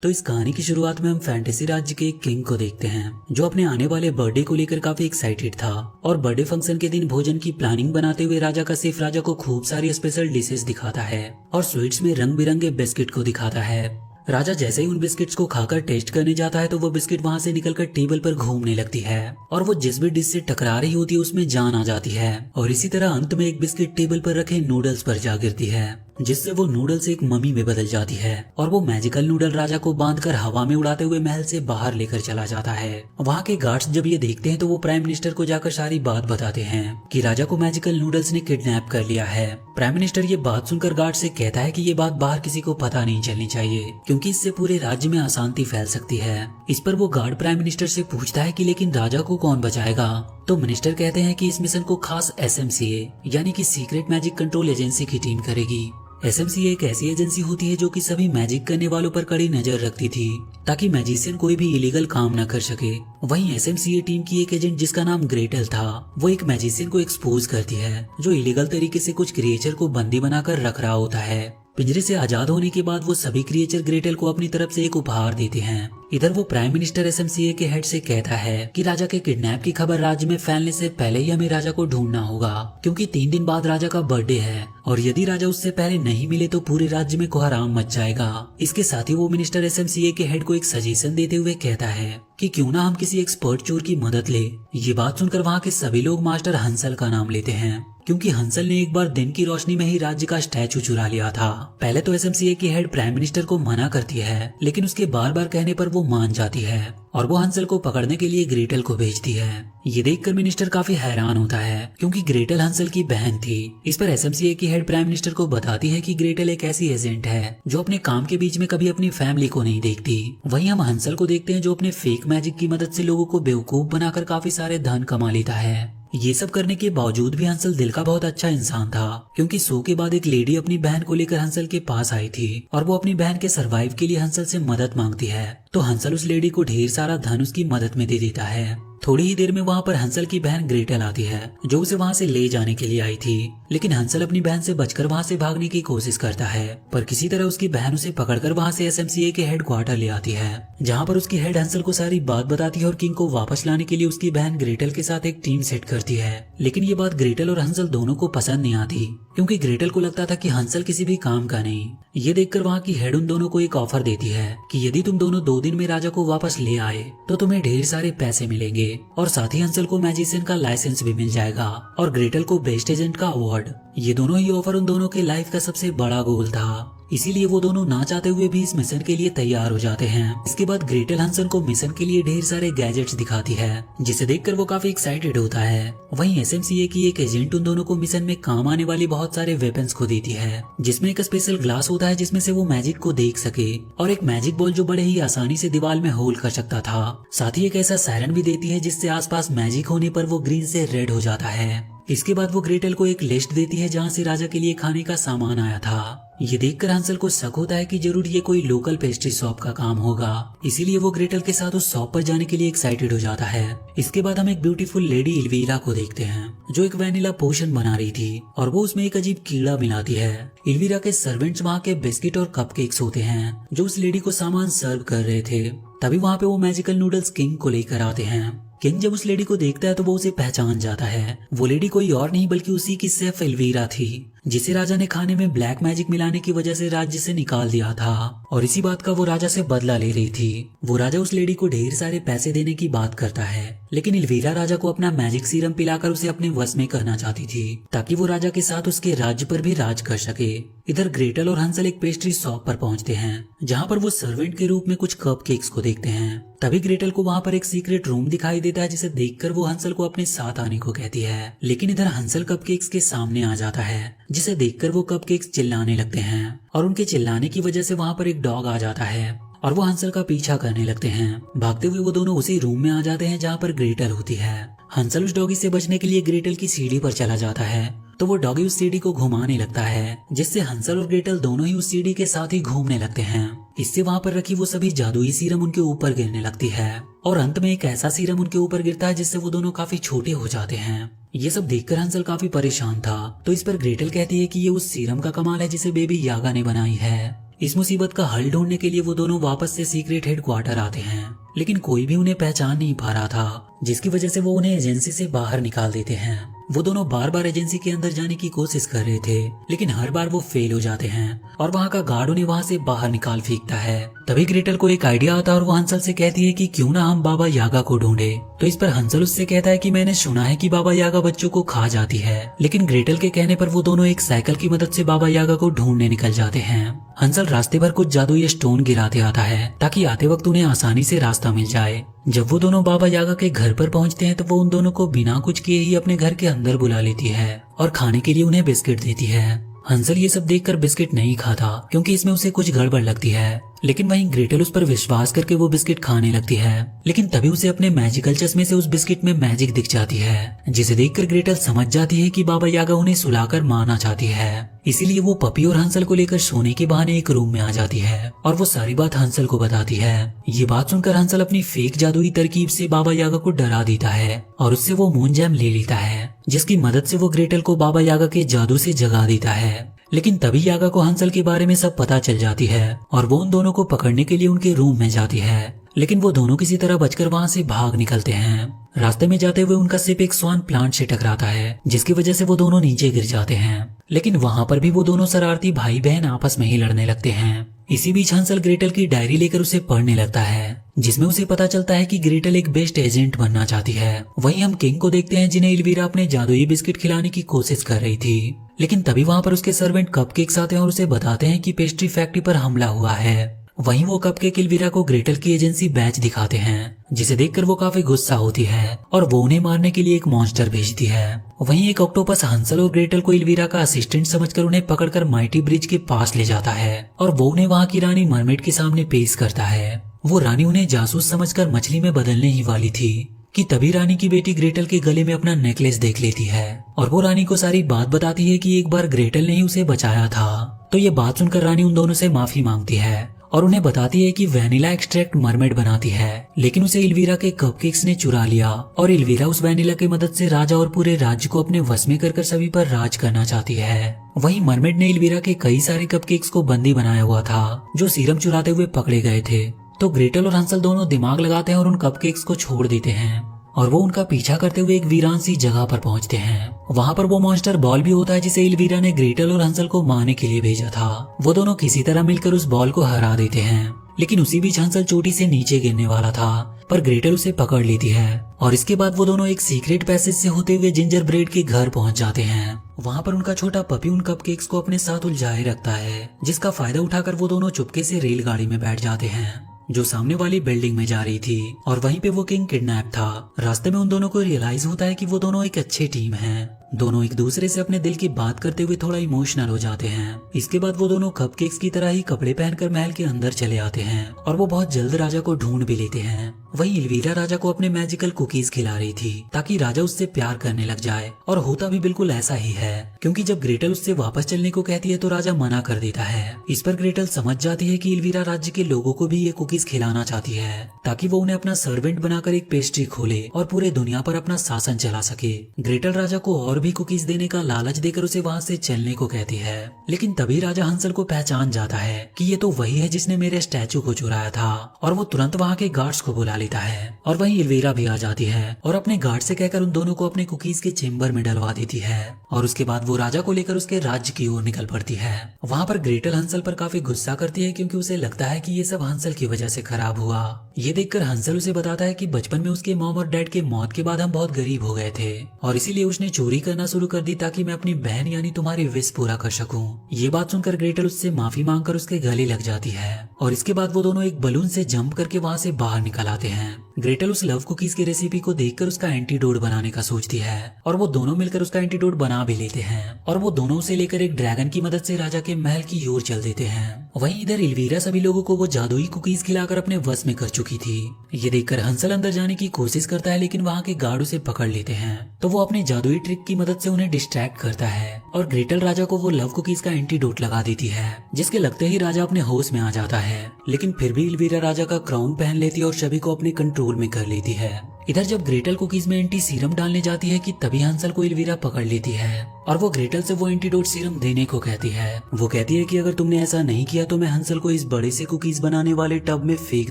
तो इस कहानी की शुरुआत में हम फैंटेसी राज्य के एक किंग को देखते हैं जो अपने आने वाले बर्थडे को लेकर काफी एक्साइटेड था। और बर्थडे फंक्शन के दिन भोजन की प्लानिंग बनाते हुए राजा का सिर्फ राजा को खूब सारी स्पेशल डिशेस दिखाता है और स्वीट्स में रंग बिरंगे बिस्किट को दिखाता है। राजा जैसे ही उन बिस्किट्स को खाकर टेस्ट करने जाता है तो वो बिस्किट वहाँ से निकलकर टेबल पर घूमने लगती है और वो जिस भी डिश से टकरा रही होती है उसमें जान आ जाती है। और इसी तरह अंत में एक बिस्किट टेबल पर रखे नूडल्स पर जा गिरती है जिससे वो नूडल्स एक मम्मी में बदल जाती है और वो मैजिकल नूडल राजा को बांधकर हवा में उड़ाते हुए महल से बाहर लेकर चला जाता है। वहाँ के गार्ड्स जब ये देखते हैं तो वो प्राइम मिनिस्टर को जाकर सारी बात बताते हैं कि राजा को मैजिकल नूडल्स ने किडनैप कर लिया है। प्राइम मिनिस्टर ये बात सुनकर गार्ड से कहता है कि ये बात बाहर किसी को पता नहीं चलनी चाहिए क्योंकि इससे पूरे राज्य में अशांति फैल सकती है। इस पर वो गार्ड प्राइम मिनिस्टर से पूछता है कि लेकिन राजा को कौन बचाएगा। तो मिनिस्टर कहते हैं कि इस मिशन को खास SMCA यानी कि सीक्रेट मैजिक कंट्रोल एजेंसी की टीम करेगी। SMCA एक ऐसी एजेंसी होती है जो कि सभी मैजिक करने वालों पर कड़ी नजर रखती थी ताकि मैजिशियन कोई भी इलीगल काम न कर सके। वहीं SMCA टीम की एक एजेंट जिसका नाम ग्रेटल था वो एक मैजिशियन को एक्सपोज करती है जो इलीगल तरीके से कुछ क्रिएचर को बंदी बनाकर रख रहा होता है। पिंजरे से आजाद होने के बाद वो सभी क्रिएचर ग्रेटल को अपनी तरफ से एक उपहार देते हैं। इधर वो प्राइम मिनिस्टर SMCA के हेड से कहता है कि राजा के किडनैप की खबर राज्य में फैलने से पहले ही हमें राजा को ढूंढना होगा क्योंकि 3 दिन बाद राजा का बर्थडे है और यदि राजा उससे पहले नहीं मिले तो पूरे राज्य में कोहराम मच जाएगा। इसके साथ ही वो मिनिस्टर SMCA के हेड को एक सजेशन देते हुए कहता है कि क्यों ना हम किसी एक्सपर्ट चोर की मदद ले। ये बात सुनकर वहाँ के सभी लोग मास्टर हंसल का नाम लेते हैं क्योंकि हंसल ने एक बार दिन की रोशनी में ही राज्य का स्टैचू चुरा लिया था। पहले तो SMCA की हेड प्राइम मिनिस्टर को मना करती है लेकिन उसके बार बार कहने पर वो मान जाती है और वो हंसल को पकड़ने के लिए ग्रेटल को भेजती है। ये देखकर मिनिस्टर काफी हैरान होता है क्योंकि ग्रेटल हंसल की बहन थी। इस पर SMCA की हेड प्राइम मिनिस्टर को बताती है कि ग्रेटल एक ऐसी एजेंट है जो अपने काम के बीच में कभी अपनी फैमिली को नहीं देखती। वहीं हम हंसल को देखते हैं जो अपने फेक मैजिक की मदद से लोगों को बेवकूफ बनाकर काफी सारे धन कमा लेता है। ये सब करने के बावजूद भी हंसल दिल का बहुत अच्छा इंसान था क्योंकि शो के बाद एक लेडी अपनी बहन को लेकर हंसल के पास आई थी और वो अपनी बहन के सरवाइव के लिए हंसल से मदद मांगती है। तो हंसल उस लेडी को ढेर सारा धन उसकी मदद में दे देता है। थोड़ी ही देर में वहाँ पर हंसल की बहन ग्रेटल आती है जो उसे वहाँ से ले जाने के लिए आई थी लेकिन हंसल अपनी बहन से बचकर वहाँ से भागने की कोशिश करता है पर किसी तरह उसकी बहन उसे पकड़कर वहाँ से SMCA के हेड क्वार्टर ले आती है जहाँ पर उसकी हेड हंसल को सारी बात बताती है और किंग को वापस लाने के लिए उसकी बहन ग्रेटल के साथ एक टीम सेट करती है। लेकिन ये बात ग्रेटल और हंसल दोनों को पसंद नहीं आती क्योंकि ग्रेटल को लगता था कि हंसल किसी भी काम का नहीं। ये देखकर वहाँ की हेड उन दोनों को एक ऑफर देती है कि यदि तुम दोनों 2 दिन में राजा को वापस ले आए तो तुम्हें ढेर सारे पैसे मिलेंगे और साथ ही हंसल को मैजिशियन का लाइसेंस भी मिल जाएगा और ग्रेटल को बेस्ट एजेंट का अवार्ड। ये दोनों ही ऑफर उन दोनों के लाइफ का सबसे बड़ा गोल था, इसीलिए वो दोनों ना चाहते हुए भी इस मिशन के लिए तैयार हो जाते हैं। इसके बाद ग्रेटल हंसन को मिशन के लिए ढेर सारे गैजेट्स दिखाती है जिसे देखकर वो काफी एक्साइटेड होता है। वहीं SMCA की एक एजेंट उन दोनों को मिशन में काम आने वाली बहुत सारे वेपन्स को देती है जिसमें एक स्पेशल ग्लास होता है जिसमें से वो मैजिक को देख सके और एक मैजिक बॉल जो बड़े ही आसानी से दीवार में होल्ड कर सकता था। साथ ही एक ऐसा सायरन भी देती है जिससे आसपास मैजिक होने पर वो ग्रीन से रेड हो जाता है। इसके बाद वो ग्रेटल को एक लिस्ट देती है जहाँ से राजा के लिए खाने का सामान आया था। ये देखकर हंसल को शक होता है कि जरूर ये कोई लोकल पेस्ट्री शॉप का काम होगा, इसीलिए वो ग्रेटल के साथ उस शॉप पर जाने के लिए एक्साइटेड हो जाता है। इसके बाद हम एक ब्यूटीफुल लेडी इल्वीरा को देखते हैं जो एक वैनिला पोशन बना रही थी और वो उसमें एक अजीब कीड़ा मिलाती है। इल्वीरा के सर्वेंट्स वहाँ के बिस्किट और कपकेक्स होते हैं जो उस लेडी को सामान सर्व कर रहे थे। तभी वहाँ पे वो मैजिकल नूडल्स किंग को लेकर आते हैं। किंग जब उस लेडी को देखता है तो वो उसे पहचान जाता है। वो लेडी कोई और नहीं बल्कि उसी की शेफ इल्वीरा थी जिसे राजा ने खाने में ब्लैक मैजिक मिलाने की वजह से राज्य से निकाल दिया था और इसी बात का वो राजा से बदला ले रही थी। वो राजा उस लेडी को ढेर सारे पैसे देने की बात करता है लेकिन इल्वीरा राजा को अपना मैजिक सीरम पिलाकर उसे अपने वश में करना चाहती थी ताकि वो राजा के साथ उसके राज्य पर भी राज कर सके। इधर ग्रेटल और हंसल एक पेस्ट्री शॉप पर पहुंचते हैं जहाँ पर वो सर्वेंट के रूप में कुछ कपकेक्स को देखते हैं। तभी ग्रेटल को वहाँ पर एक सीक्रेट रूम दिखाई देता है जिसे देखकर वो हंसल को अपने साथ आने को कहती है लेकिन इधर हंसल कपकेक्स के सामने आ जाता है जिसे देखकर वो कपकेक्स चिल्लाने लगते हैं और उनके चिल्लाने की वजह से वहाँ पर एक डॉग आ जाता है और वो हंसल का पीछा करने लगते हैं। भागते हुए वो दोनों उसी रूम में आ जाते हैं जहाँ पर ग्रेटल होती है। हंसल उस डॉगी से बचने के लिए ग्रेटल की सीढ़ी पर चला जाता है तो वो डॉगी उस सीढ़ी को घुमाने लगता है जिससे हंसल और ग्रेटल दोनों ही उस सीढ़ी के साथ ही घूमने लगते हैं। इससे वहाँ पर रखी वो सभी जादुई सीरम उनके ऊपर गिरने लगती है और अंत में एक ऐसा सीरम उनके ऊपर गिरता है जिससे वो दोनों काफी छोटे हो जाते हैं। ये सब देखकर हंसल काफी परेशान था तो इस पर ग्रेटल कहती है कि ये उस सीरम का कमाल है जिसे बेबी यागा ने बनाई है। इस मुसीबत का हल ढूंढने के लिए वो दोनों वापस से सीक्रेट हेडक्वार्टर आते हैं, लेकिन कोई भी उन्हें पहचान नहीं पा रहा था, जिसकी वजह से वो उन्हें एजेंसी से बाहर निकाल देते हैं। वो दोनों बार बार एजेंसी के अंदर जाने की कोशिश कर रहे थे, लेकिन हर बार वो फेल हो जाते हैं और वहाँ का गार्ड उन्हें वहाँ से बाहर निकाल फेंकता है। तभी ग्रेटल को एक आइडिया आता है और वो हंसल से कहती है कि क्यों ना हम बाबा यागा को ढूंढे। तो इस पर हंसल उससे कहता है कि मैंने सुना है कि बाबा यागा बच्चों को खा जाती है, लेकिन ग्रेटल के कहने पर वो दोनों एक साइकिल की मदद से बाबा यागा को ढूंढने निकल जाते हैं। हंसल रास्ते भर कुछ जादुई स्टोन गिराते आता है ताकि आते वक्त उन्हें आसानी से रास्ता मिल जाए। जब वो दोनों बाबा यागा के घर पर पहुंचते हैं तो वो उन दोनों को बिना कुछ किए ही अपने घर के अंदर बुला लेती है और खाने के लिए उन्हें बिस्किट देती है। हंसल ये सब देखकर बिस्किट नहीं खाता क्योंकि इसमें उसे कुछ गड़बड़ लगती है, लेकिन वहीं ग्रेटल उस पर विश्वास करके वो बिस्किट खाने लगती है। लेकिन तभी उसे अपने मैजिकल चश्मे से उस बिस्किट में मैजिक दिख जाती है, जिसे देखकर ग्रेटल समझ जाती है कि बाबा यागा उन्हें सुलाकर मारना चाहती है। इसीलिए वो पपी और हंसल को लेकर सोने के बहाने एक रूम में आ जाती है और वो सारी बात हंसल को बताती है। ये बात सुनकर हंसल अपनी फेक जादुई तरकीब से बाबा यागा को डरा देता है और उससे वो मून जैम ले लेता है, जिसकी मदद से वो ग्रेटल को बाबा यागा के जादू से जगा देता है। लेकिन तभी यागा को हंसल के बारे में सब पता चल जाती है और वो उन दोनों को पकड़ने के लिए उनके रूम में जाती है, लेकिन वो दोनों किसी तरह बचकर वहाँ से भाग निकलते हैं। रास्ते में जाते हुए उनका सिप एक स्वान प्लांट से टकराता है, जिसकी वजह से वो दोनों नीचे गिर जाते हैं। लेकिन वहाँ पर भी वो दोनों शरारती भाई बहन आपस में ही लड़ने लगते हैं। इसी बीच हंसल ग्रेटल की डायरी लेकर उसे पढ़ने लगता है, जिसमें उसे पता चलता है कि ग्रेटल एक बेस्ट एजेंट बनना चाहती है। वहीं हम किंग को देखते हैं जिन्हें एल्वीरा अपने जादुई बिस्किट खिलाने की कोशिश कर रही थी, लेकिन तभी वहाँ पर उसके सर्वेंट कपकेक्स आते हैं और उसे बताते हैं कि पेस्ट्री फैक्ट्री पर हमला हुआ है। वहीं वो कपकेक एल्वीरा को ग्रेटल की एजेंसी बैच दिखाते हैं, जिसे देखकर वो काफी गुस्सा होती है और वो उन्हें मारने के लिए एक मॉन्स्टर भेजती है। वहीं एक ऑक्टोपस हंसल और ग्रेटल को एल्वीरा का असिस्टेंट समझकर उन्हें पकड़कर माइटी ब्रिज के पास ले जाता है और वो उन्हें वहाँ की रानी मरमेड के सामने पेश करता है। वो रानी उन्हें जासूस समझकर मछली में बदलने ही वाली थी कि तभी रानी की बेटी ग्रेटल के गले में अपना नेकलेस देख लेती है और वो रानी को सारी बात बताती है कि एक बार ग्रेटल ने ही उसे बचाया था। तो ये बात सुनकर रानी उन दोनों से माफी मांगती है और उन्हें बताती है कि वैनिला एक्सट्रैक्ट मरमेड बनाती है, लेकिन उसे एल्वीरा के कपकेक्स ने चुरा लिया और एल्वीरा उस वैनिला की मदद से राजा और पूरे राज्य को अपने वश में कर सभी पर राज करना चाहती है। वहीं मरमेड ने एल्वीरा के कई सारे कपकेक्स को बंदी बनाया हुआ था जो सीरम चुराते हुए पकड़े गए थे। तो ग्रेटल और हंसल दोनों दिमाग लगाते हैं और उन कपकेक्स को छोड़ देते हैं और वो उनका पीछा करते हुए एक वीरान सी जगह पर पहुंचते हैं। वहाँ पर वो मॉन्स्टर बॉल भी होता है जिसे एल्वीरा ने ग्रेटल और हंसल को मारने के लिए भेजा था। वो दोनों किसी तरह मिलकर उस बॉल को हरा देते हैं, लेकिन उसी बीच हंसल चोटी से नीचे गिरने वाला था, पर ग्रेटल उसे पकड़ लेती है और इसके बाद वो दोनों एक सीक्रेट पैसेज से होते हुए जिंजर ब्रेड के घर पहुंच जाते हैं। वहाँ पर उनका छोटा पपी उन कपकेक्स को अपने साथ उलझाए रखता है, जिसका फायदा उठाकर वो दोनों चुपके से रेलगाड़ी में बैठ जाते हैं जो सामने वाली बिल्डिंग में जा रही थी और वहीं पे वो किंग किडनैप था। रास्ते में उन दोनों को रियलाइज होता है कि वो दोनों एक अच्छे टीम हैं। दोनों एक दूसरे से अपने दिल की बात करते हुए थोड़ा इमोशनल हो जाते हैं। इसके बाद वो दोनों कपकेक्स की तरह ही कपड़े पहनकर महल के अंदर चले आते हैं और वो बहुत जल्द राजा को ढूंढ भी लेते हैं। वहीं एल्वीरा राजा को अपने मैजिकल कुकीज खिला रही थी ताकि राजा उससे प्यार करने लग जाए, और होता भी बिल्कुल ऐसा ही है क्योंकि जब ग्रेटल उससे वापस चलने को कहती है तो राजा मना कर देता है। इस पर ग्रेटल समझ जाती है कि एल्वीरा राज्य के लोगों को भी ये कुकीज खिलाना चाहती है ताकि वो उन्हें अपना सर्वेंट बनाकर एक पेस्ट्री खोले और पूरे दुनिया पर अपना शासन चला सके। ग्रेटल राजा को और भी कुकीज देने का लालच देकर उसे वहाँ से चलने को कहती है, लेकिन तभी राजा हंसल को पहचान जाता है कि ये तो वही है जिसने मेरे स्टैचू को चुराया था और वो तुरंत वहाँ के गार्ड्स को बुला लेता है। और वहीं एल्वीरा भी आ जाती है और अपने गार्ड से कहकर उन दोनों को अपने कुकीज के चेम्बर में डलवा देती है और उसके बाद वो राजा को लेकर उसके राज्य की ओर निकल पड़ती है। वहाँ पर ग्रेटल हंसल पर काफी गुस्सा करती है क्योंकि उसे लगता है कि ये सब हंसल की वजह से खराब हुआ। ये देखकर हंसल उसे बताता है कि बचपन में उसके मॉम और डैड के मौत के बाद हम बहुत गरीब हो गए थे और इसीलिए उसने चोरी करना शुरू कर दी ताकि मैं अपनी बहन यानी तुम्हारी विश पूरा कर सकूं। ये बात सुनकर ग्रेटल उससे माफी मांगकर उसके गले लग जाती है और इसके बाद वो दोनों एक बलून से जंप करके वहाँ से बाहर निकल आते हैं। ग्रेटल उस लव कुकीज की रेसिपी को देखकर उसका एंटीडोट बनाने का सोचती है और वो दोनों मिलकर उसका एंटीडोट बना भी लेते हैं और वो दोनों उसे लेकर एक ड्रैगन की मदद से राजा के महल की ओर चल देते हैं। वहीं इधर एल्वीरा सभी लोगों को वो जादुई कुकीज खिलाकर अपने वश में कर चुकी थी। ये देखकर हंसल अंदर जाने की कोशिश करता है, लेकिन वहाँ के गार्ड उसे पकड़ लेते हैं तो वो अपनी जादुई ट्रिक की मदद से उन्हें डिस्ट्रैक्ट करता है और ग्रेटल राजा को वो लव कुकीज का एंटीडोट लगा देती है, जिसके लगते ही राजा अपने होश में आ जाता है। लेकिन फिर भी एल्वीरा राजा का क्राउन पहन लेती है और सभी को अपने कंट्रोल में कर लेती है। इधर जब ग्रेटल कुकीज में एंटी सीरम डालने जाती है कि तभी हंसल को एल्वीरा पकड़ लेती है और वो ग्रेटल से वो एंटीडोट सीरम देने को कहती है। वो कहती है कि अगर तुमने ऐसा नहीं किया तो मैं हंसल को इस बड़े से कुकीज बनाने वाले टब में फेंक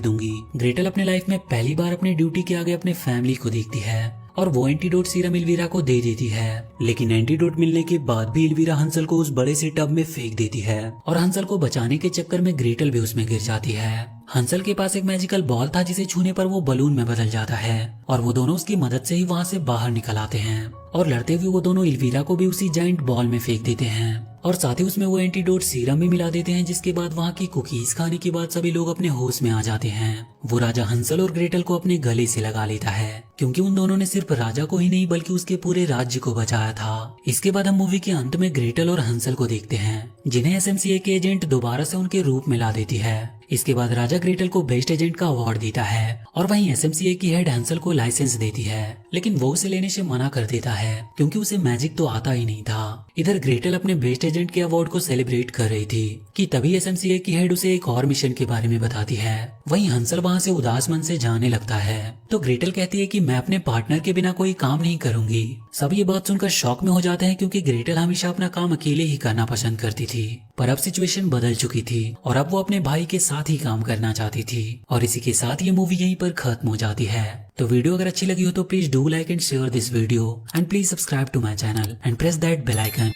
दूंगी। ग्रेटल अपने लाइफ में पहली बार अपनी ड्यूटी के आगे अपने फैमिली को देखती है और वो एंटीडोट सीरम एल्वीरा को दे देती है, लेकिन एंटीडोट मिलने के बाद भी एल्वीरा हंसल को उस बड़े से टब में फेंक देती है और हंसल को बचाने के चक्कर में ग्रेटल भी उसमें गिर जाती है। हंसल के पास एक मैजिकल बॉल था जिसे छूने पर वो बलून में बदल जाता है और वो दोनों उसकी मदद से ही वहाँ से बाहर निकल आते हैं और लड़ते हुए वो दोनों एल्वीरा को भी उसी जाइंट बॉल में फेंक देते हैं और साथ ही उसमें वो एंटीडोट सीरम भी मिला देते हैं, जिसके बाद वहाँ की कुकीज खाने के बाद सभी लोग अपने होश में आ जाते हैं। वो राजा हंसल और ग्रेटल को अपने गले से लगा लेता है क्योंकि उन दोनों ने सिर्फ राजा को ही नहीं बल्कि उसके पूरे राज्य को बचाया था। इसके बाद हम मूवी के अंत में ग्रेटल और हंसल को देखते हैं जिन्हें एसएमसीए के एजेंट दोबारा से उनके रूप में ला देती है। इसके बाद राजा ग्रेटल को बेस्ट एजेंट का अवार्ड देता है और वहीं एसएमसीए की हेड हंसल को लाइसेंस देती है, लेकिन वो उसे लेने से मना कर देता है क्योंकि उसे मैजिक तो आता ही नहीं था। इधर ग्रेटल अपने बेस्ट एजेंट के अवार्ड को सेलिब्रेट कर रही थी कि तभी एसएमसीए की हेड उसे एक और मिशन के बारे में बताती है। वहीं हंसल वहाँ से उदास मन से जाने लगता है तो ग्रेटल कहती है कि मैं अपने पार्टनर के बिना कोई काम नहीं करूंगी। सब ये बात सुनकर शॉक में हो जाते हैं क्योंकि ग्रेटल हमेशा अपना काम अकेले ही करना पसंद करती थी, पर अब सिचुएशन बदल चुकी थी और अब वो अपने भाई के साथ ही काम करना चाहती थी। और इसी के साथ ये मूवी यहीं पर खत्म हो जाती है। तो वीडियो अगर अच्छी लगी हो तो please do like and share this video and please subscribe to my channel and press that bell icon.